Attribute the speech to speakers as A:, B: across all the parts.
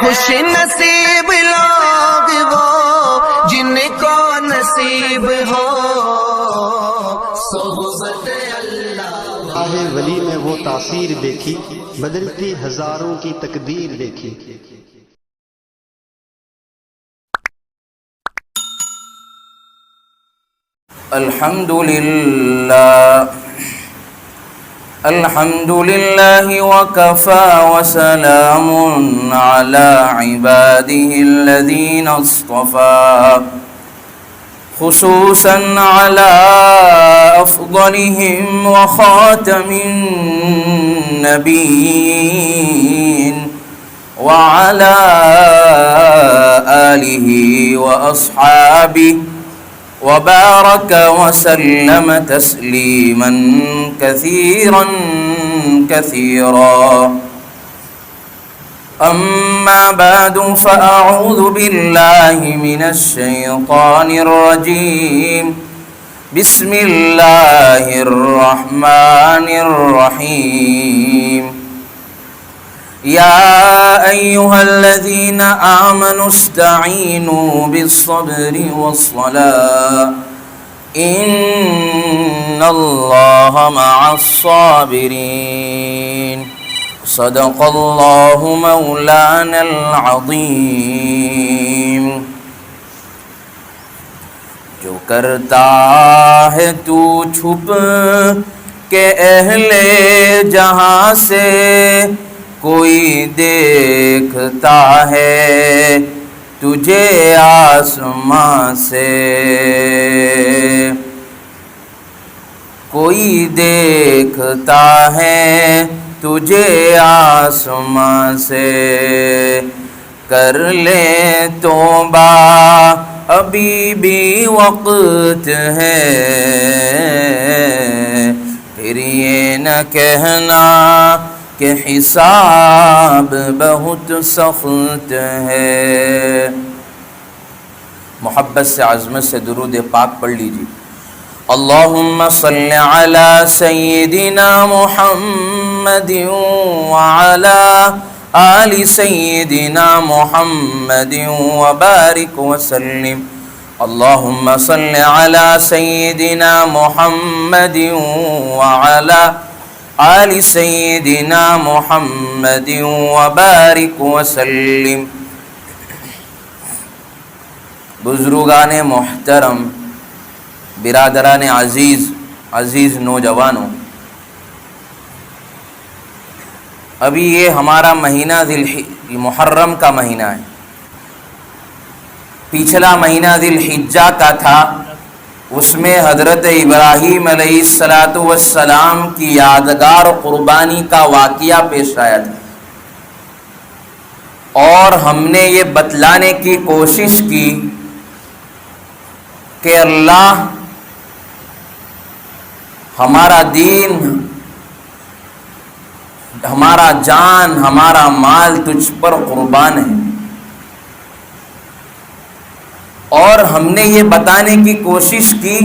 A: خوش نصیب لوگ وہ جن کو نصیب ہو صحبت اللہ۔
B: راہ ولی میں وہ تاثیر دیکھی، بدلتی ہزاروں کی تقدیر دیکھی۔
C: الحمد لله وكفى وسلام على عباده الذين اصطفى خصوصا على أفضلهم وخاتم النبيين وعلى آله وأصحابه وبارك وسلم تسليما كثيرا كثيرا، أما بعد فأعوذ بالله من الشيطان الرجيم، بسم الله الرحمن الرحيم، يا أيها الذين آمنوا استعينوا بالصبر والصلاة إن الله مع الصابرين، صدق الله مولانا العظيم۔ جو کرتا ہے تو چھپ کے اہل جہاں سے، کوئی دیکھتا ہے تجھے آسماں سے، کوئی دیکھتا ہے تجھے آسماں سے، کر لے توبہ ابھی بھی وقت ہے، پھر یہ نہ کہنا کہ حساب بہت سخت ہے۔ محبت سے عظمت سے درود پاک پڑھ لیجیے۔ اللہم صل علی سیدنا محمد وعلی آل سیدنا محمد وبارک وسلم۔ اللہم صل علی سیدنا محمد وعلی آل سیدنا محمد وبارک وسلم۔ بزرگان محترم، برادران عزیز نوجوانوں، ابھی یہ ہمارا مہینہ محرم کا مہینہ ہے۔ پچھلا مہینہ ذی الحجہ کا تھا، اس میں حضرت ابراہیم علیہ السلام کی یادگار قربانی کا واقعہ پیش آیا تھا، اور ہم نے یہ بتلانے کی کوشش کی کہ اللہ ہمارا دین، ہمارا جان، ہمارا مال تجھ پر قربان ہے، اور ہم نے یہ بتانے کی کوشش کی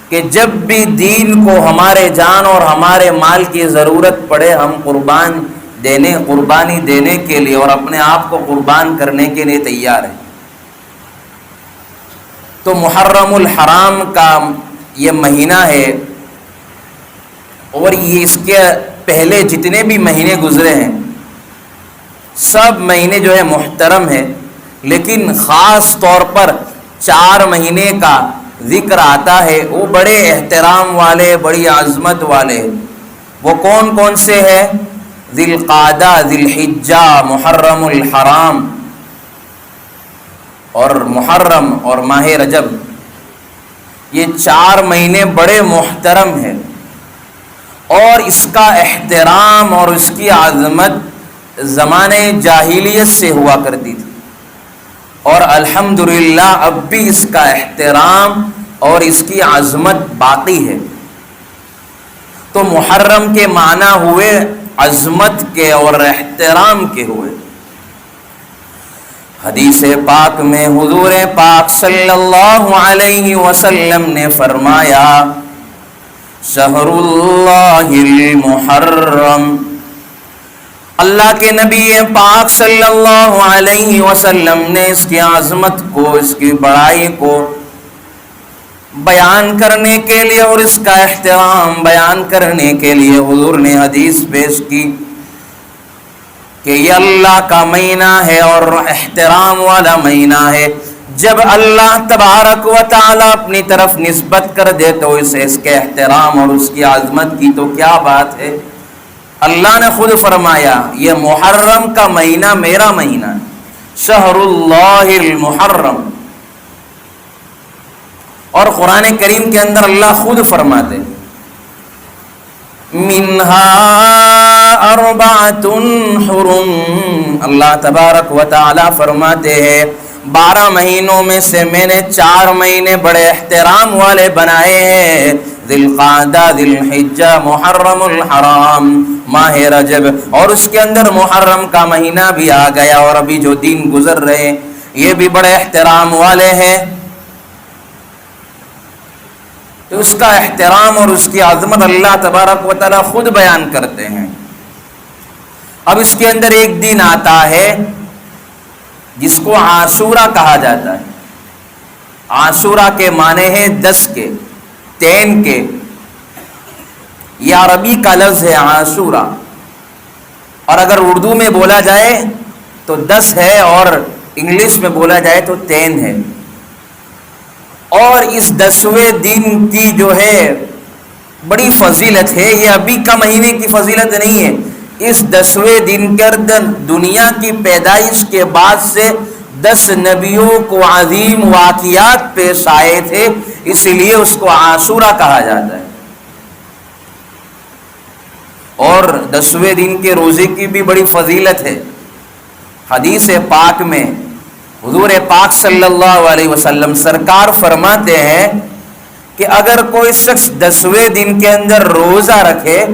C: کہ جب بھی دین کو ہمارے جان اور ہمارے مال کی ضرورت پڑے، ہم قربانی دینے کے لیے اور اپنے آپ کو قربان کرنے کے لیے تیار ہیں۔ تو محرم الحرام کا یہ مہینہ ہے، اور یہ اس کے پہلے جتنے بھی مہینے گزرے ہیں سب مہینے جو ہے محترم ہیں، لیکن خاص طور پر 4 مہینے کا ذکر آتا ہے، وہ بڑے احترام والے، بڑی عظمت والے۔ وہ کون کون سے ہیں؟ ذی القعدہ، ذی الحجہ، محرم الحرام اور محرم اور ماہ رجب، یہ 4 مہینے بڑے محترم ہیں، اور اس کا احترام اور اس کی عظمت زمانے جاہلیت سے ہوا کرتی تھی، اور الحمدللہ اب بھی اس کا احترام اور اس کی عظمت باقی ہے۔ تو محرم کے معنی ہوئے عظمت کے اور احترام کے ہوئے۔ حدیث پاک میں حضور پاک صلی اللہ علیہ وسلم نے فرمایا، شہر اللہ المحرم اللہ کے نبی پاک صلی اللہ علیہ وسلم نے اس کی عظمت کو، اس کی بڑائی کو بیان کرنے کے لیے اور اس کا احترام بیان کرنے کے لیے حضور نے حدیث پیش کی کہ یہ اللہ کا مہینہ ہے اور احترام والا مہینہ ہے. جب اللہ تبارک و تعالی اپنی طرف نسبت کر دے تو اسے اس کے احترام اور اس کی عظمت کی تو کیا بات ہے. اللہ نے خود فرمایا یہ محرم کا مہینہ میرا مہینہ ہے، شہر اللہ المحرم. اور قرآن کریم کے اندر اللہ خود فرماتے منہا اربعۃ حرم. اللہ تبارک و تعالی فرماتے ہیں 12 مہینوں میں سے میں نے 4 مہینے بڑے احترام والے بنائے ہیں، ذی القعدہ، ذی الحجہ، محرم الحرام، ماہ رجب، اور اس کے اندر محرم کا مہینہ بھی آ گیا، اور ابھی جو دن گزر رہے یہ بھی بڑے احترام والے ہیں. تو اس کا احترام اور اس کی عظمت اللہ تبارک و تعالی خود بیان کرتے ہیں. اب اس کے اندر ایک دن آتا ہے جس کو عاشورہ کہا جاتا ہے. عاشورہ کے معنی ہے 10 کے، 10 کے. یہ عربی کا لفظ ہے عاشورہ، اور اگر اردو میں بولا جائے تو 10 ہے اور انگلش میں بولا جائے تو 10 ہے. اور اس 10ویں دن کی جو ہے بڑی فضیلت ہے. یہ ابھی کا مہینے کی فضیلت نہیں ہے. اس 10ویں دن کے اندر دنیا کی پیدائش کے بعد سے 10 نبیوں کو عظیم واقعات پیش آئے تھے، اسی لیے اس کو عاشورہ کہا جاتا ہے. اور 10ویں دن کے روزے کی بھی بڑی فضیلت ہے. حدیث پاک میں حضور پاک صلی اللہ علیہ وسلم سرکار فرماتے ہیں کہ اگر کوئی شخص 10ویں دن کے اندر روزہ رکھے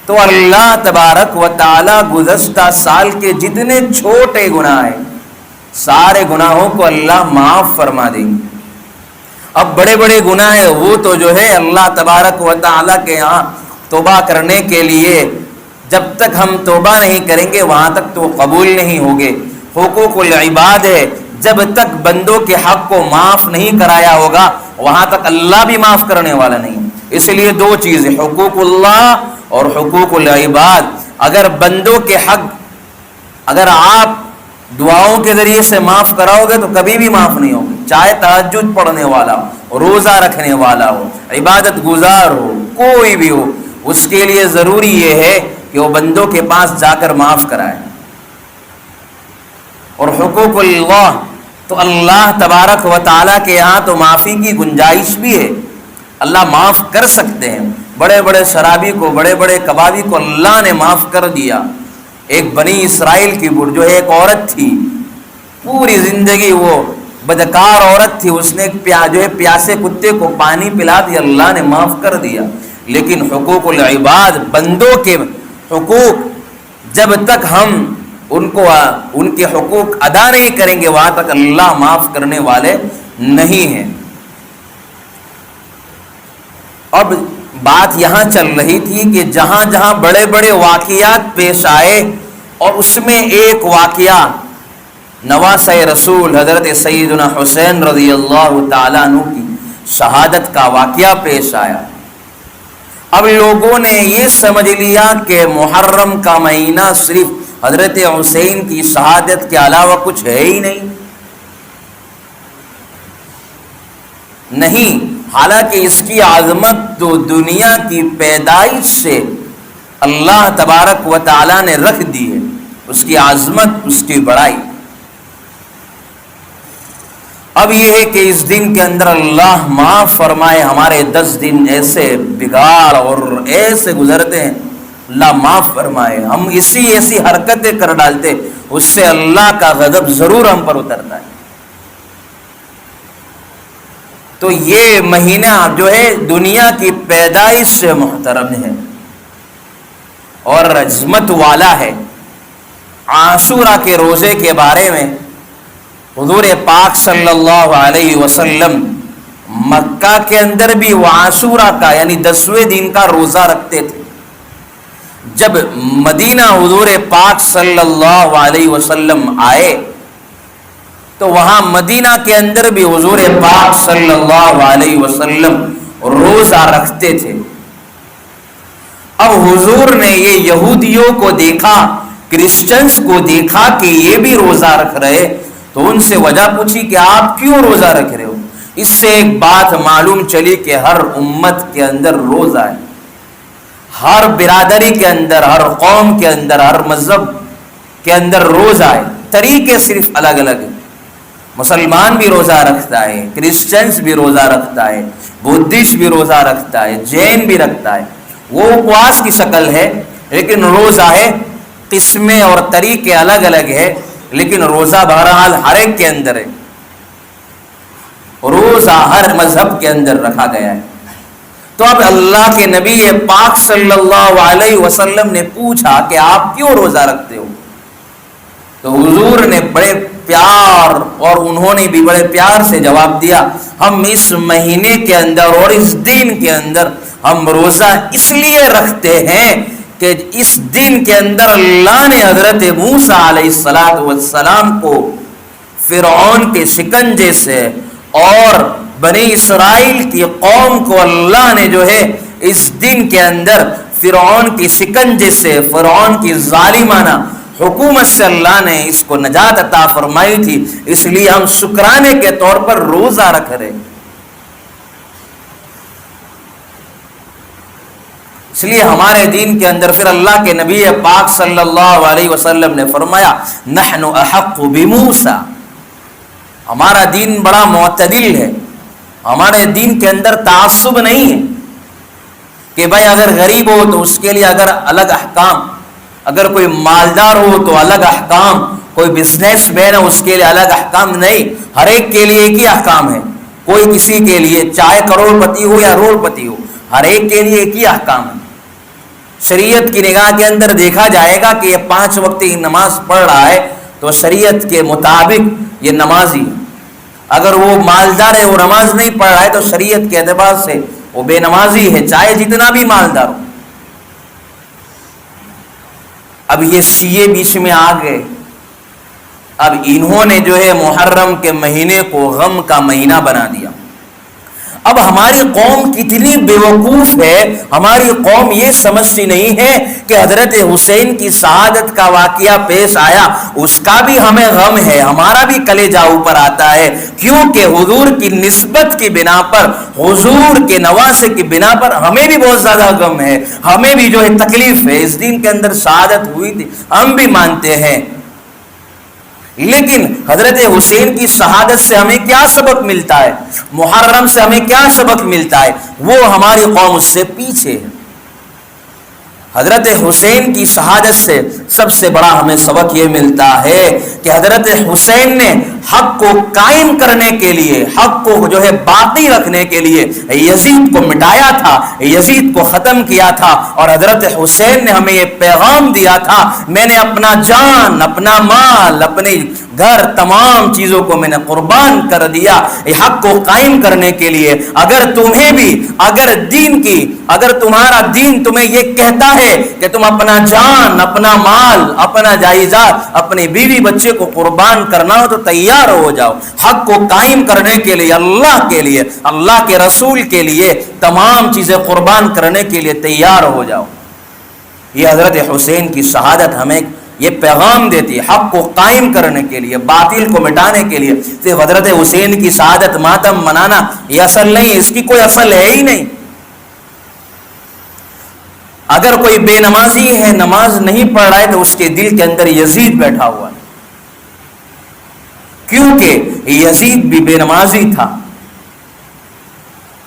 C: تو اللہ تبارک و تعالی گزشتہ سال کے جتنے چھوٹے گناہ ہیں سارے گناہوں کو اللہ معاف فرما دیں گے. اب بڑے بڑے گناہ ہیں وہ تو جو ہے اللہ تبارک و تعالی کے یہاں توبہ کرنے کے لیے جب تک ہم توبہ نہیں کریں گے وہاں تک تو قبول نہیں ہوگے. حقوق العباد ہے، جب تک بندوں کے حق کو معاف نہیں کرایا ہوگا وہاں تک اللہ بھی معاف کرنے والا نہیں. اس لیے 2 چیزیں، حقوق اللہ اور حقوق العباد. اگر بندوں کے حق اگر آپ دعاؤں کے ذریعے سے معاف کراؤ گے تو کبھی بھی معاف نہیں ہوگے، چاہے تہجد پڑھنے والا ہو، روزہ رکھنے والا ہو، عبادت گزار ہو، کوئی بھی ہو، اس کے لیے ضروری یہ ہے کہ وہ بندوں کے پاس جا کر معاف کرائے. اور حقوق اللہ تو اللہ تبارک و تعالیٰ کے یہاں تو معافی کی گنجائش بھی ہے، اللہ معاف کر سکتے ہیں. بڑے بڑے شرابی کو، بڑے بڑے کبابی کو اللہ نے معاف کر دیا. ایک بنی اسرائیل کی جو ہے ایک عورت تھی، پوری زندگی وہ بدکار عورت تھی، اس نے جو ہے پیاسے کتے کو پانی پلا دیا، اللہ نے معاف کر دیا. لیکن حقوق العباد، بندوں کے حقوق، جب تک ہم ان کے حقوق ادا نہیں کریں گے وہاں تک اللہ معاف کرنے والے نہیں ہیں. اب بات یہاں چل رہی تھی کہ جہاں جہاں بڑے بڑے واقعات پیش آئے اور اس میں ایک واقعہ نواسہ رسول حضرت سیدنا حسین رضی اللہ تعالیٰ عنہ کی شہادت کا واقعہ پیش آیا. اب لوگوں نے یہ سمجھ لیا کہ محرم کا مہینہ صرف حضرت حسین کی شہادت کے علاوہ کچھ ہے ہی نہیں. حالانکہ اس کی عظمت تو دنیا کی پیدائش سے اللہ تبارک و تعالیٰ نے رکھ دی ہے، اس کی عظمت، اس کی بڑائی. اب یہ ہے کہ اس دن کے اندر اللہ معاف فرمائے. ہمارے 10 دن ایسے بگاڑ اور ایسے گزرتے ہیں، اللہ معاف فرمائے. ہم ایسی حرکتیں کر ڈالتے اس سے اللہ کا غضب ضرور ہم پر اترتا ہے. تو یہ مہینہ جو ہے دنیا کی پیدائش سے محترم ہے اور عظمت والا ہے. عاشورہ کے روزے کے بارے میں حضور پاک صلی اللہ علیہ وسلم مکہ کے اندر بھی وہ عاشورہ کا یعنی 10ویں دن کا روزہ رکھتے تھے. جب مدینہ حضور پاک صلی اللہ علیہ وسلم آئے تو وہاں مدینہ کے اندر بھی حضور پاک صلی اللہ علیہ وسلم روزہ رکھتے تھے. اب حضور نے یہ یہودیوں کو دیکھا, کرسچنز کو دیکھا کہ یہ بھی روزہ رکھ رہے, تو ان سے وجہ پوچھی کہ آپ کیوں روزہ رکھ رہے ہو. اس سے ایک بات معلوم چلی کہ ہر امت کے اندر روزہ ہے, ہر برادری کے اندر, ہر قوم کے اندر, ہر مذہب کے اندر روزہ ہے. طریقے صرف الگ الگ ہیں. مسلمان بھی روزہ رکھتا ہے, کرسچنز بھی روزہ رکھتا ہے, بدھسٹ بھی روزہ رکھتا ہے, جین بھی رکھتا ہے. وہ اپواس کی شکل ہے لیکن روزہ ہے. قسمیں اور طریقے الگ الگ ہے لیکن روزہ بہرحال ہر ایک کے اندر ہے. روزہ ہر مذہب کے اندر رکھا گیا ہے. تو اب اللہ کے نبی پاک صلی اللہ علیہ وسلم نے پوچھا کہ آپ کیوں روزہ رکھتے ہو. تو حضور نے بڑے پیار اور انہوں نے بھی بڑے پیار سے جواب دیا, ہم اس مہینے کے اندر اور اس دن کے اندر ہم روزہ اس لیے رکھتے ہیں کہ اس دن کے اندر اللہ نے حضرت موسیٰ علیہ السلام کو فرعون کے شکنجے سے اور بنی اسرائیل کی قوم کو اللہ نے جو ہے اس دن کے اندر فرعون کی شکنجے سے, فرعون کی ظالمانہ حکومت سے اللہ نے اس کو نجات عطا فرمائی تھی. اس لیے ہم شکرانے کے طور پر روزہ رکھ رہے. اس لیے ہمارے دین کے اندر پھر اللہ کے نبی پاک صلی اللہ علیہ وسلم نے فرمایا نحن احق بموسیٰ. ہمارا دین بڑا معتدل ہے. ہمارے دین کے اندر تعصب نہیں ہے کہ بھائی اگر غریب ہو تو اس کے لیے اگر الگ احکام, اگر کوئی مالدار ہو تو الگ احکام, کوئی بزنس مین ہے اس کے لیے الگ احکام. نہیں, ہر ایک کے لیے ایک ہی احکام ہے. کوئی کسی کے لیے چاہے کروڑ پتی ہو یا روڑ پتی ہو, ہر ایک کے لیے ایک ہی احکام ہے. شریعت کی نگاہ کے اندر دیکھا جائے گا کہ یہ 5 وقت کی نماز پڑھ رہا ہے تو شریعت کے مطابق یہ نمازی. اگر وہ مالدار ہے, وہ نماز نہیں پڑھ رہا ہے, تو شریعت کے اعتبار سے وہ بے نمازی ہے, چاہے جتنا بھی مالدار ہو. اب یہ شیعہ بیچ میں آ گئے. اب انہوں نے جو ہے محرم کے مہینے کو غم کا مہینہ بنا دیا. اب ہماری قوم کتنی بیوقوف ہے, ہماری قوم یہ سمجھتی نہیں ہے کہ حضرت حسین کی شہادت کا واقعہ پیش آیا, اس کا بھی ہمیں غم ہے, ہمارا بھی کلیجہ اوپر آتا ہے. کیونکہ حضور کی نسبت کی بنا پر, حضور کے نواسے کی بنا پر ہمیں بھی بہت زیادہ غم ہے, ہمیں بھی جو ہے تکلیف ہے. اس دن کے اندر شہادت ہوئی تھی, ہم بھی مانتے ہیں, لیکن حضرت حسین کی شہادت سے ہمیں کیا سبق ملتا ہے, محرم سے ہمیں کیا سبق ملتا ہے, وہ ہماری قوم اس سے پیچھے ہے. حضرت حسین کی شہادت سے سب سے بڑا ہمیں سبق یہ ملتا ہے کہ حضرت حسین نے حق کو قائم کرنے کے لیے, حق کو جو ہے باقی رکھنے کے لیے یزید کو مٹایا تھا, یزید کو ختم کیا تھا. اور حضرت حسین نے ہمیں یہ پیغام دیا تھا, میں نے اپنا جان, اپنا مال, اپنے گھر, تمام چیزوں کو میں نے قربان کر دیا یہ حق کو قائم کرنے کے لیے. اگر تمہیں بھی, اگر تمہارا دین تمہیں یہ کہتا ہے کہ تم اپنا جان, اپنا مال, اپنا جائیداد, اپنے بیوی بچے کو قربان کرنا ہو تو تیار ہو جاؤ. حق کو قائم کرنے کے لیے, اللہ کے لیے, اللہ کے رسول کے لیے تمام چیزیں قربان کرنے کے لیے تیار ہو جاؤ. یہ حضرت حسین کی شہادت ہمیں یہ پیغام دیتی ہے, حق کو قائم کرنے کے لیے, باطل کو مٹانے کے لیے. صرف حضرت حسین کی شہادت ماتم منانا یہ اصل نہیں ہے, اس کی کوئی اصل ہے ہی نہیں. اگر کوئی بے نمازی ہے, نماز نہیں پڑھ رہا ہے, تو اس کے دل کے اندر یزید بیٹھا ہوا ہے, کیونکہ یزید بھی بے نمازی تھا.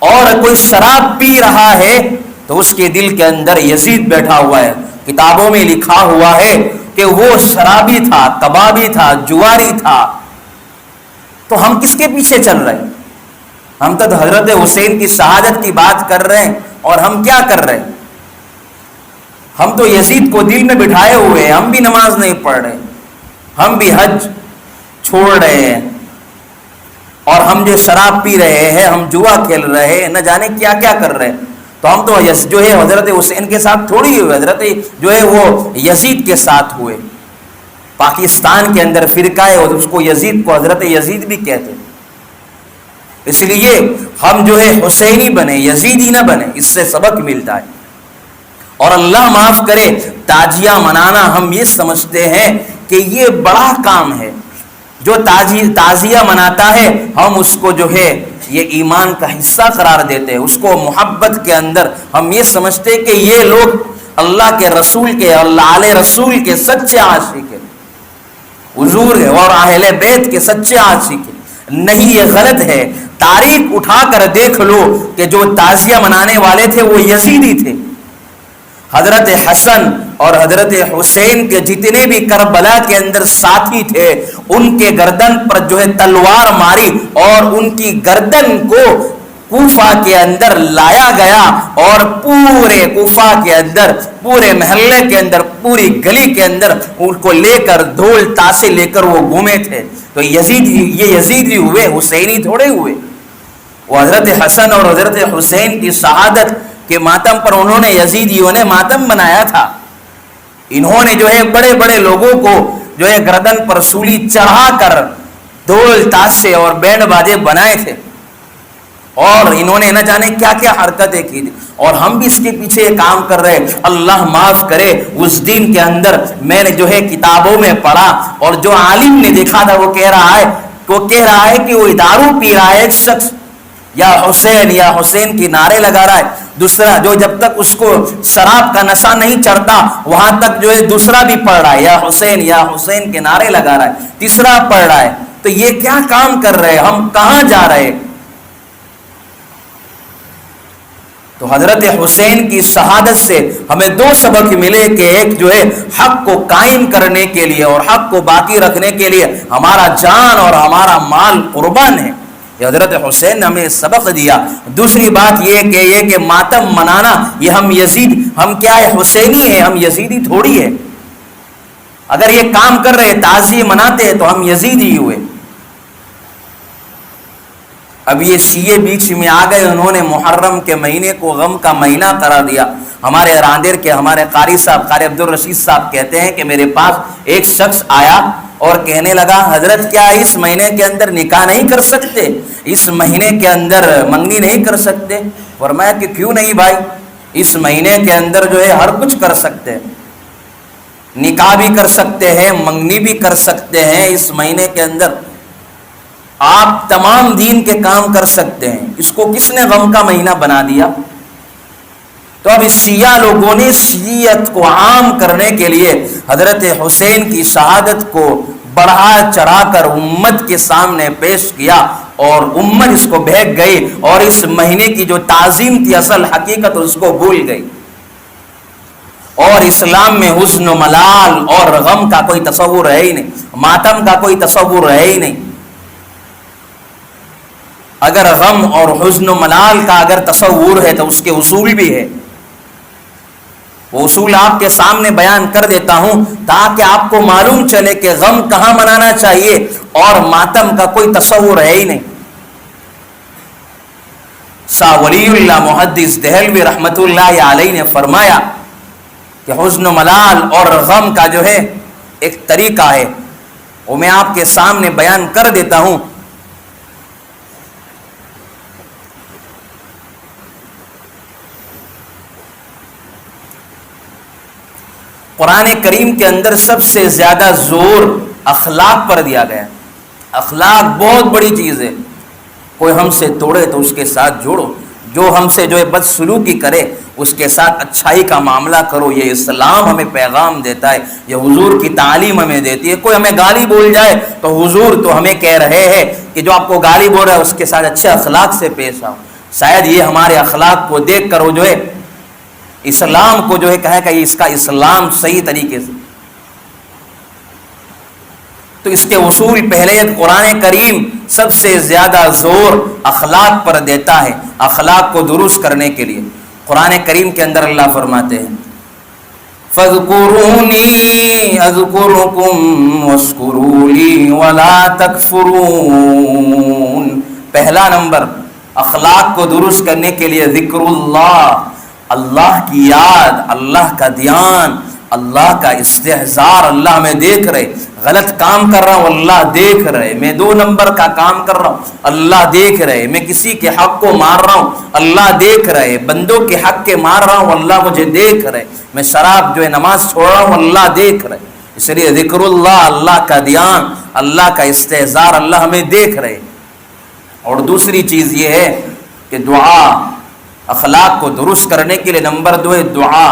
C: اور کوئی شراب پی رہا ہے تو اس کے دل کے اندر یزید بیٹھا ہوا ہے. کتابوں میں لکھا ہوا ہے کہ وہ شرابی تھا, کبابی تھا, جواری تھا. تو ہم کس کے پیچھے چل رہے ہیں؟ ہم تو حضرت حسین کی شہادت کی بات کر رہے ہیں, اور ہم کیا کر رہے ہیں؟ ہم تو یزید کو دل میں بٹھائے ہوئے ہیں. ہم بھی نماز نہیں پڑھ رہے, ہم بھی حج چھوڑ رہے ہیں, اور ہم جو شراب پی رہے ہیں, ہم جوا کھیل رہے ہیں, نہ جانے کیا کیا کر رہے ہیں. تو ہم تو جو ہے حضرت حسین کے ساتھ تھوڑی ہوئے، حضرت جو ہے وہ یزید کے ساتھ ہوئے. پاکستان کے اندر فرقہ ہے اور اس کو یزید کو حضرت یزید بھی کہتے ہیں. اس لیے ہم جو ہے حسینی بنے، یزیدی نہ بنے، اس سے سبق ملتا ہے. اور اللہ معاف کرے، تعزیہ منانا ہم یہ سمجھتے ہیں کہ یہ بڑا کام ہے. جو تعزیہ مناتا ہے ہم اس کو جو ہے یہ ایمان کا حصہ قرار دیتے ہیں، اس کو محبت کے اندر ہم یہ سمجھتے کہ یہ لوگ اللہ کے رسول کے، اللہ علیہ رسول کے سچے عاشق ہیں، حضور اور اہل بیت کے سچے عاشق ہیں. نہیں، یہ غلط ہے. تاریخ اٹھا کر دیکھ لو کہ جو تعزیہ منانے والے تھے وہ یزیدی تھے. حضرت حسن اور حضرت حسین کے جتنے بھی کربلا کے اندر ساتھی تھے ان کے گردن پر جو ہے تلوار ماری اور ان کی گردن کو کوفہ کے اندر لایا گیا اور پورے کوفہ کے اندر، پورے محلے کے اندر، پوری گلی کے اندر ان کو لے کر ڈھول تاشے لے کر وہ گھومے تھے. تو یہ یزیدی ہوئے، حسینی تھوڑے ہوئے. وہ حضرت حسن اور حضرت حسین کی شہادت کے ماتم پر انہوں نے، یزیدیوں نے ماتم بنایا تھا. انہوں نے جو ہے بڑے بڑے لوگوں کو جو ہے گردن پر سولی چڑھا کر ڈھول تاشے اور بینڈ باجے بنائے تھے اور انہوں نے نہ جانے کیا کیا حرکتیں کی تھی. اور ہم بھی اس کے پیچھے کام کر رہے. اللہ معاف کرے، اس دن کے اندر میں نے جو ہے کتابوں میں پڑھا اور جو عالم نے دیکھا تھا وہ کہہ رہا ہے کہ وہ دارو پی رہا ہے ایک شخص، یا حسین کی نعرے لگا رہا ہے. دوسرا جو جب تک اس کو شراب کا نشہ نہیں چڑھتا وہاں تک جو ہے دوسرا بھی پڑھ رہا ہے یا حسین کے نعرے لگا رہا ہے، تیسرا پڑھ رہا ہے. تو یہ کیا کام کر رہے ہیں؟ ہم کہاں جا رہے ہیں؟ تو حضرت حسین کی شہادت سے ہمیں دو سبق ملے کہ ایک جو ہے حق کو قائم کرنے کے لیے اور حق کو باقی رکھنے کے لیے ہمارا جان اور ہمارا مال قربان ہے. یہ حضرت حسین نے ہمیں سبق دیا. دوسری بات یہ کہ ماتم منانا، یہ ہم کیا ہے؟ حسینی ہے، ہم یزیدی تھوڑی ہے. اگر یہ کام کر رہے، تعزیہ مناتے ہیں تو ہم یزیدی ہوئے. اب یہ شیعہ بیچ میں آ گئے، انہوں نے محرم کے مہینے کو غم کا مہینہ قرار دیا. ہمارے راندیر کے ہمارے قاری صاحب، قاری عبدالرشید صاحب کہتے ہیں کہ میرے پاس ایک شخص آیا اور کہنے لگا، حضرت کیا اس مہینے کے اندر نکاح نہیں کر سکتے؟ اس مہینے کے اندر منگنی نہیں کر سکتے؟ فرمایا کہ کیوں نہیں بھائی، اس مہینے کے اندر جو ہے ہر کچھ کر سکتے ہیں، نکاح بھی کر سکتے ہیں، منگنی بھی کر سکتے ہیں. اس مہینے کے اندر آپ تمام دین کے کام کر سکتے ہیں. اس کو کس نے غم کا مہینہ بنا دیا؟ تو اب اس شیعہ لوگوں نے شیعت کو عام کرنے کے لیے حضرت حسین کی شہادت کو بڑھا چڑھا کر امت کے سامنے پیش کیا اور امت اس کو بہک گئی اور اس مہینے کی جو تعظیم تھی، اصل حقیقت، اس کو بھول گئی. اور اسلام میں حزن و ملال اور غم کا کوئی تصور ہے ہی نہیں، ماتم کا کوئی تصور ہے ہی نہیں. اگر غم اور حزن و ملال کا اگر تصور ہے تو اس کے اصول بھی ہے. وہ اصول آپ کے سامنے بیان کر دیتا ہوں تاکہ آپ کو معلوم چلے کہ غم کہاں منانا چاہیے اور ماتم کا کوئی تصور ہے ہی نہیں. شاہ ولی اللہ محدث دہلوی رحمت اللہ علیہ نے فرمایا کہ حزن و ملال اور غم کا جو ہے ایک طریقہ ہے، وہ میں آپ کے سامنے بیان کر دیتا ہوں. قرآن کریم کے اندر سب سے زیادہ زور اخلاق پر دیا گیا. اخلاق بہت بڑی چیز ہے. کوئی ہم سے توڑے تو اس کے ساتھ جوڑو، جو ہم سے جو ہے بدسلوکی کرے اس کے ساتھ اچھائی کا معاملہ کرو. یہ اسلام ہمیں پیغام دیتا ہے، یہ حضور کی تعلیم ہمیں دیتی ہے. کوئی ہمیں گالی بول جائے تو حضور تو ہمیں کہہ رہے ہیں کہ جو آپ کو گالی بول رہا ہے اس کے ساتھ اچھے اخلاق سے پیش آؤ. شاید یہ ہمارے اخلاق کو دیکھ کر وہ جو ہے اسلام کو جو ہے کہے کہ اس کا اسلام صحیح طریقے سے. تو اس کے اصول پہلے قرآن کریم سب سے زیادہ زور اخلاق پر دیتا ہے، اخلاق کو درست کرنے کے لیے. قرآن کریم کے اندر اللہ فرماتے ہیں فَاذْكُرُونِي أَذْكُرُكُمْ وَاشْكُرُوا لِي وَلَا تَكْفُرُونَ. پہلا نمبر اخلاق کو درست کرنے کے لیے ذکر اللہ، اللہ کی یاد, اللہ کا دھیان, اللہ کا استحضار. اللہ ہمیں دیکھ رہے, غلط کام کر رہا ہوں اللہ دیکھ رہے, میں 2 نمبر کا کام کر رہا ہوں اللہ دیکھ رہے, میں کسی کے حق کو مار رہا ہوں اللہ دیکھ رہے, بندوں کے حق کے مار رہا ہوں اللہ مجھے دیکھ رہے, میں شراب جو ہے نماز چھوڑ رہا ہوں اللہ دیکھ رہے. اس لیے ذکر اللہ, اللہ کا دھیان, اللہ کا استحضار, اللہ ہمیں دیکھ رہے. اور دوسری چیز یہ ہے کہ دعا, اخلاق کو درست کرنے کے لیے نمبر 2 ہے دعا.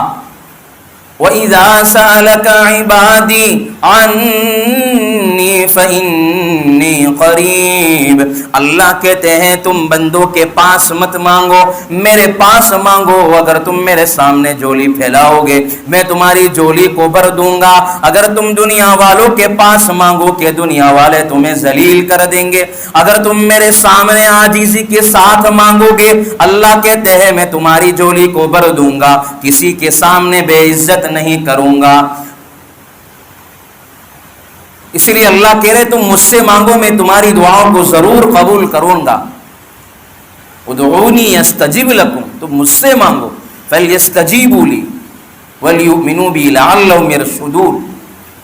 C: وَإِذَا سَأَلَكَ عِبَادِي عَنِّي فَإِنِّي قَرِيبٌ. اللہ کہتے ہیں تم بندوں کے پاس مت مانگو, میرے پاس مانگو. اگر تم میرے سامنے جھولی پھیلاؤ گے میں تمہاری جھولی کو بھر دوں گا. اگر تم دنیا والوں کے پاس مانگو کہ دنیا والے تمہیں ذلیل کر دیں گے. اگر تم میرے سامنے عاجزی کے ساتھ مانگو گے اللہ کہتے ہیں میں تمہاری جھولی کو بھر دوں گا, کسی کے سامنے بے عزت نہیں کروں گا. اس لیے اللہ کہہ رہے تم مجھ سے مانگو میں تمہاری دعاؤں کو ضرور قبول کروں گا. ادعونی استجب لکم, تم مجھ سے مانگو. فلیستجیبوا لی ولیؤمنوا بی لعلہم یرشدون.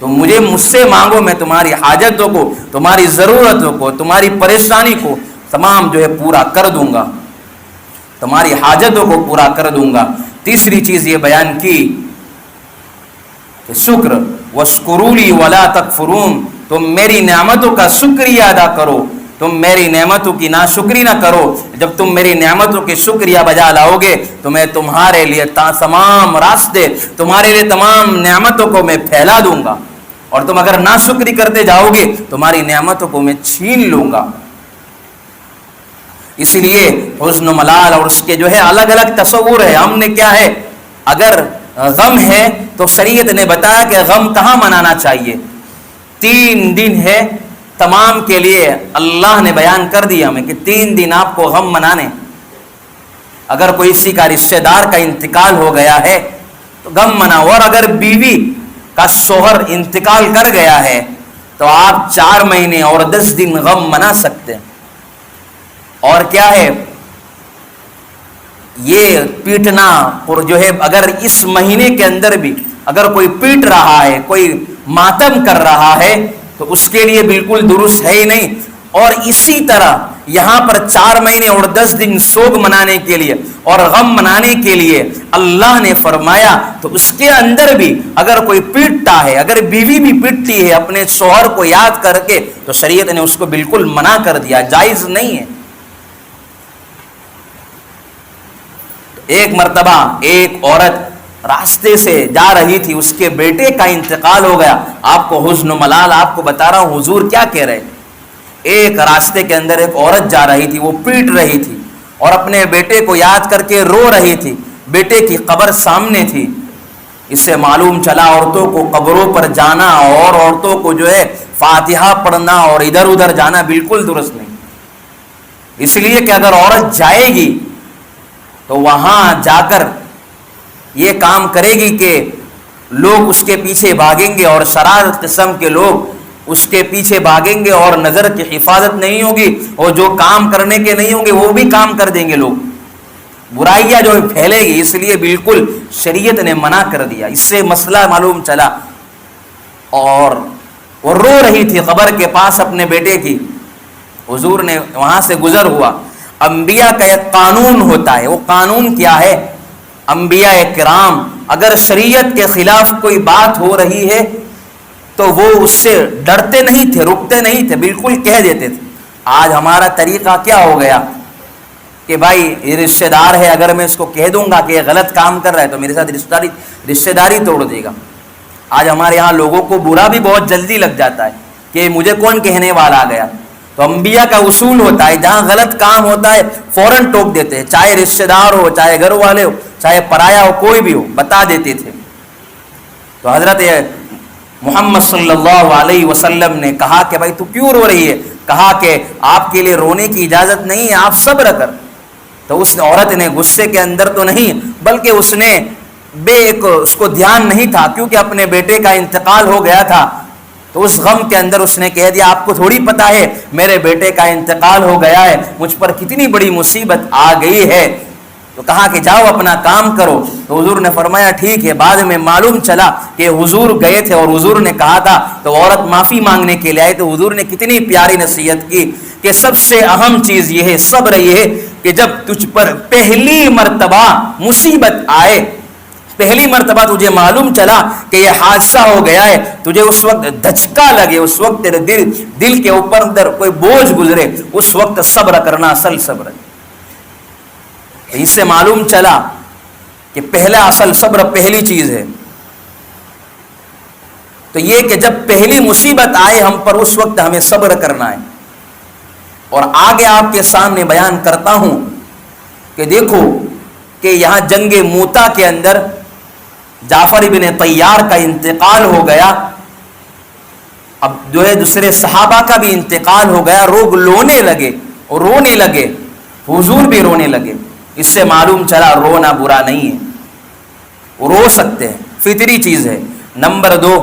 C: تم مجھ سے مانگو میں تمہاری حاجتوں کو, تمہاری ضرورتوں کو, تمہاری پریشانی کو تمام جو ہے پورا کر دوں گا, تمہاری حاجتوں کو پورا کر دوں گا. تیسری چیز یہ بیان کی کہ شکر, واشکروا لی ولا تکفرون. تم میری نعمتوں کا شکریہ ادا کرو, تم میری نعمتوں کی ناشکری نہ کرو. جب تم میری نعمتوں کے شکریہ بجا لاؤ گے تو میں تمہارے لیے تمام راستے, تمہارے لیے تمام نعمتوں کو میں پھیلا دوں گا. اور تم اگر ناشکری کرتے جاؤ گے تمہاری نعمتوں کو میں چھین لوں گا. اس لیے حزن و ملال اور اس کے جو ہے الگ الگ تصور ہے. ہم نے کیا ہے, اگر غم ہے تو شریعت نے بتایا کہ غم کہاں منانا چاہیے. 3 دن ہے تمام کے لیے, اللہ نے بیان کر دیا ہمیں کہ 3 دن آپ کو غم منانے. اگر کوئی کسی کا رشتہ دار کا انتقال ہو گیا ہے تو غم مناؤ, اور اگر بیوی کا شوہر انتقال کر گیا ہے تو آپ 4 مہینے اور 10 دن غم منا سکتے ہیں. اور کیا ہے یہ پیٹنا, اور جو ہے اگر اس مہینے کے اندر بھی اگر کوئی پیٹ رہا ہے, کوئی ماتم کر رہا ہے تو اس کے لیے بالکل درست ہے ہی نہیں. اور اسی طرح یہاں پر 4 مہینے اور 10 دن سوگ منانے کے لیے اور غم منانے کے لیے اللہ نے فرمایا, تو اس کے اندر بھی اگر کوئی پیٹتا ہے, اگر بیوی بھی پیٹتی ہے اپنے شوہر کو یاد کر کے, تو شریعت نے اس کو بالکل منع کر دیا, جائز نہیں ہے. ایک مرتبہ ایک عورت راستے سے جا رہی تھی, اس کے بیٹے کا انتقال ہو گیا. آپ کو حزن و ملال آپ کو بتا رہا ہوں حضور کیا کہہ رہے. ایک راستے کے اندر ایک عورت جا رہی تھی, وہ پیٹ رہی تھی اور اپنے بیٹے کو یاد کر کے رو رہی تھی. بیٹے کی قبر سامنے تھی. اس سے معلوم چلا عورتوں کو قبروں پر جانا اور عورتوں کو جو ہے فاتحہ پڑھنا اور ادھر ادھر جانا بالکل درست نہیں. اس لیے کہ اگر عورت جائے گی تو وہاں جا کر یہ کام کرے گی کہ لوگ اس کے پیچھے بھاگیں گے, اور شرارت قسم کے لوگ اس کے پیچھے بھاگیں گے, اور نظر کی حفاظت نہیں ہوگی, اور جو کام کرنے کے نہیں ہوں گے وہ بھی کام کر دیں گے لوگ, برائیاں جو پھیلے گی. اس لیے بالکل شریعت نے منع کر دیا. اس سے مسئلہ معلوم چلا, اور وہ رو رہی تھی قبر کے پاس اپنے بیٹے کی. حضور نے وہاں سے گزر ہوا. انبیاء کا ایک قانون ہوتا ہے, وہ قانون کیا ہے, انبیاء کرام اگر شریعت کے خلاف کوئی بات ہو رہی ہے تو وہ اس سے ڈرتے نہیں تھے, رکتے نہیں تھے, بالکل کہہ دیتے تھے. آج ہمارا طریقہ کیا ہو گیا کہ بھائی یہ رشتہ دار ہے, اگر میں اس کو کہہ دوں گا کہ یہ غلط کام کر رہا ہے تو میرے ساتھ رشتہ داری توڑ دے گا. آج ہمارے یہاں لوگوں کو برا بھی بہت جلدی لگ جاتا ہے کہ مجھے کون کہنے والا آ گیا. تو انبیاء کا اصول ہوتا ہے جہاں غلط کام ہوتا ہے فوراً ٹوک دیتے ہیں, چاہے رشتہ دار ہو, چاہے گھر والے ہو, چاہے پرایا ہو, کوئی بھی ہو, بتا دیتے تھے. تو حضرت محمد صلی اللہ علیہ وسلم نے کہا کہ بھائی تو کیوں رو رہی ہے, کہا کہ آپ کے لیے رونے کی اجازت نہیں ہے, آپ صبر کر. تو اس عورت نے غصے کے اندر تو نہیں, بلکہ اس نے اس کو دھیان نہیں تھا کیونکہ اپنے بیٹے کا انتقال ہو گیا تھا, تو اس غم کے اندر اس نے کہہ دیا آپ کو تھوڑی پتا ہے میرے بیٹے کا انتقال ہو گیا ہے, مجھ پر کتنی بڑی مصیبت آ گئی ہے. تو کہا کہ جاؤ اپنا کام کرو. تو حضور نے فرمایا ٹھیک ہے. بعد میں معلوم چلا کہ حضور گئے تھے اور حضور نے کہا تھا, تو عورت معافی مانگنے کے لیے آئی. تو حضور نے کتنی پیاری نصیحت کی کہ سب سے اہم چیز یہ ہے, صبر یہ ہے کہ جب تجھ پر پہلی مرتبہ مصیبت آئے, پہلی مرتبہ تجھے معلوم چلا کہ یہ حادثہ ہو گیا ہے, تجھے اس وقت دھچکا لگے, اس وقت تیرے دل کے اوپر اندر کوئی بوجھ گزرے, اس وقت صبر کرنا اصل صبر ہے. اس سے معلوم چلا کہ پہلا اصل صبر پہلی چیز ہے. تو یہ کہ جب پہلی مصیبت آئے ہم پر اس وقت ہمیں صبر کرنا ہے. اور آگے آپ کے سامنے بیان کرتا ہوں کہ دیکھو کہ یہاں جنگ موتا کے اندر جعفر ابن طیار کا انتقال ہو گیا. اب جو ہے دوسرے صحابہ کا بھی انتقال ہو گیا. لوگ رونے لگے, حضور بھی رونے لگے. اس سے معلوم چلا رونا برا نہیں ہے, رو سکتے ہیں, فطری چیز ہے. نمبر 2,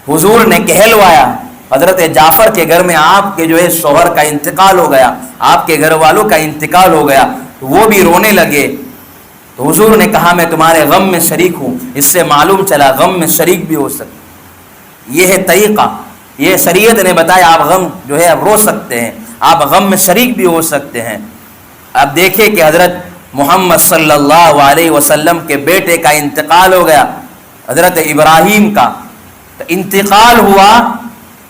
C: حضور نے کہلوایا حضرت جعفر کے گھر میں آپ کے جو ہے شوہر کا انتقال ہو گیا, آپ کے گھر والوں کا انتقال ہو گیا, وہ بھی رونے لگے. تو حضور نے کہا میں تمہارے غم میں شریک ہوں. اس سے معلوم چلا غم میں شریک بھی ہو سکتے. یہ ہے طریقہ, یہ شریعت نے بتایا. آپ غم جو ہے آپ رو سکتے ہیں, آپ غم میں شریک بھی ہو سکتے ہیں. اب دیکھیں کہ حضرت محمد صلی اللہ علیہ وسلم کے بیٹے کا انتقال ہو گیا, حضرت ابراہیم کا انتقال ہوا.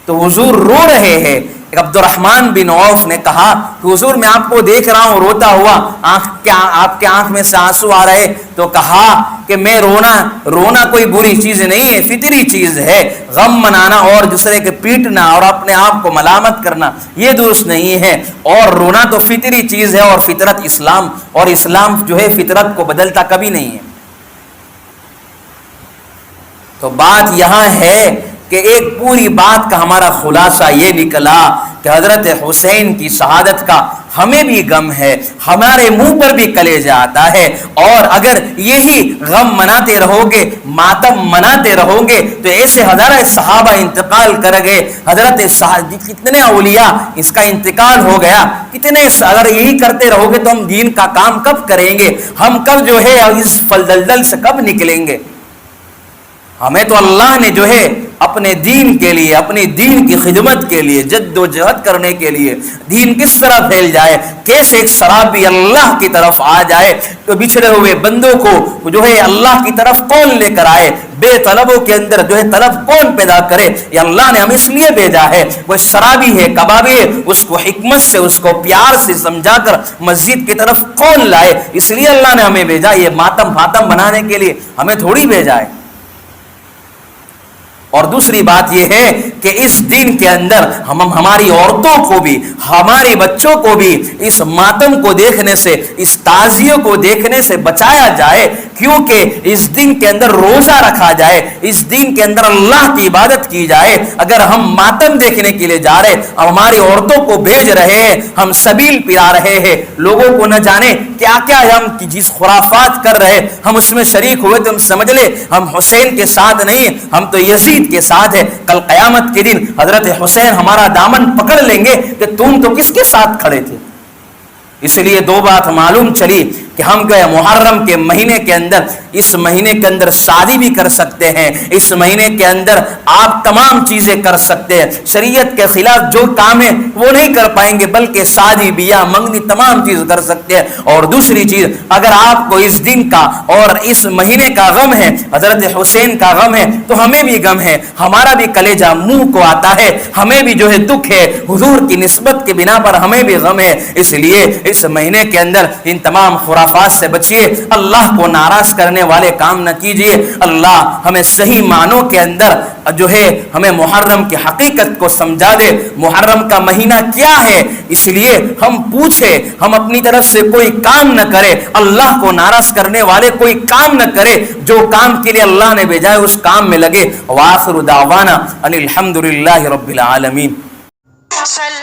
C: تو حضور رو رہے ہیں. عبد الرحمن بن عوف نے کہا کہ حضور میں آپ کو دیکھ رہا ہوں روتا ہوا, آپ کے آنکھ میں سے آنسو آ رہے. تو کہا کہ میں رونا کوئی بری چیز نہیں ہے, فطری چیز ہے. غم منانا اور دوسرے کے پیٹنا اور اپنے آپ کو ملامت کرنا یہ درست نہیں ہے, اور رونا تو فطری چیز ہے. اور فطرت اسلام, اور اسلام جو ہے فطرت کو بدلتا کبھی نہیں ہے. تو بات یہاں ہے کہ ایک پوری بات کا ہمارا خلاصہ یہ نکلا کہ حضرت حسین کی شہادت کا ہمیں بھی غم ہے, ہمارے منہ پر بھی کلیجہ آتا ہے. اور اگر یہی غم مناتے رہو گے, ماتم مناتے رہو گے, تو ایسے ہزارہ صحابہ انتقال کر گئے. حضرت کتنے اولیاء اس کا انتقال ہو گیا, کتنے. اگر یہی کرتے رہو گے تو ہم دین کا کام کب کریں گے, ہم کب جو ہے اس فلدلدل سے کب نکلیں گے. ہمیں تو اللہ نے جو ہے اپنے دین کے لیے, اپنے دین کی خدمت کے لیے جد و جہد کرنے کے لیے, دین کس طرح پھیل جائے, کیسے ایک شرابی اللہ کی طرف آ جائے, تو بچھڑے ہوئے بندوں کو جو ہے اللہ کی طرف کون لے کر آئے, بے طلبوں کے اندر جو ہے طلب کون پیدا کرے. یہ اللہ نے ہمیں اس لیے بھیجا ہے. وہ شرابی ہے, کبابی ہے, اس کو حکمت سے, اس کو پیار سے سمجھا کر مسجد کی طرف کون لائے. اس لیے اللہ نے ہمیں بھیجا, یہ ماتم بنانے کے لیے ہمیں تھوڑی بھیجا ہے. اور دوسری بات یہ ہے کہ اس دین کے اندر ہم ہماری عورتوں کو بھی, ہمارے بچوں کو بھی اس ماتم کو دیکھنے سے, اس تعزیوں کو دیکھنے سے بچایا جائے. کیونکہ اس دن کے اندر روزہ رکھا جائے, اس دن کے اندر اللہ کی عبادت کی جائے. اگر ہم ماتم دیکھنے کے لیے جا رہے, اب ہماری عورتوں کو بھیج رہے ہیں, ہم سبیل پلا رہے ہیں, لوگوں کو نہ جانے کیا کیا ہم جس خرافات کر رہے, ہم اس میں شریک ہوئے تو ہم سمجھ لے ہم حسین کے ساتھ نہیں, ہم تو یزید کے ساتھ ہے. کل قیامت کے دن حضرت حسین ہمارا دامن پکڑ لیں گے کہ تم تو کس کے ساتھ کھڑے تھے. اس لیے دو بات معلوم چلی کہ ہم جو ہے محرم کے مہینے کے اندر, اس مہینے کے اندر شادی بھی کر سکتے ہیں, اس مہینے کے اندر آپ تمام چیزیں کر سکتے ہیں. شریعت کے خلاف جو کام ہے وہ نہیں کر پائیں گے, بلکہ شادی بیاہ منگنی تمام چیز کر سکتے ہیں. اور دوسری چیز, اگر آپ کو اس دن کا اور اس مہینے کا غم ہے, حضرت حسین کا غم ہے, تو ہمیں بھی غم ہے, ہمارا بھی کلیجہ منہ کو آتا ہے, ہمیں بھی جو ہے دکھ ہے, حضور کی نسبت کے بنا پر ہمیں بھی غم ہے. اس لیے اس مہینے کے اندر ان تمام خرافات سے بچیے, اللہ کو ناراض کرنے والے کام نہ کیجیے. اللہ ہمیں صحیح معنوں کے اندر جو ہے ہمیں محرم کی حقیقت کو سمجھا دے. محرم کا مہینہ کیا ہے, اس لیے ہم پوچھے, ہم اپنی طرف سے کوئی کام نہ کرے, اللہ کو ناراض کرنے والے کوئی کام نہ کرے, جو کام کے لیے اللہ نے بھیجا ہے اس کام میں لگے. وآخر دعوانا ان الحمدللہ رب العالمین.
D: صلی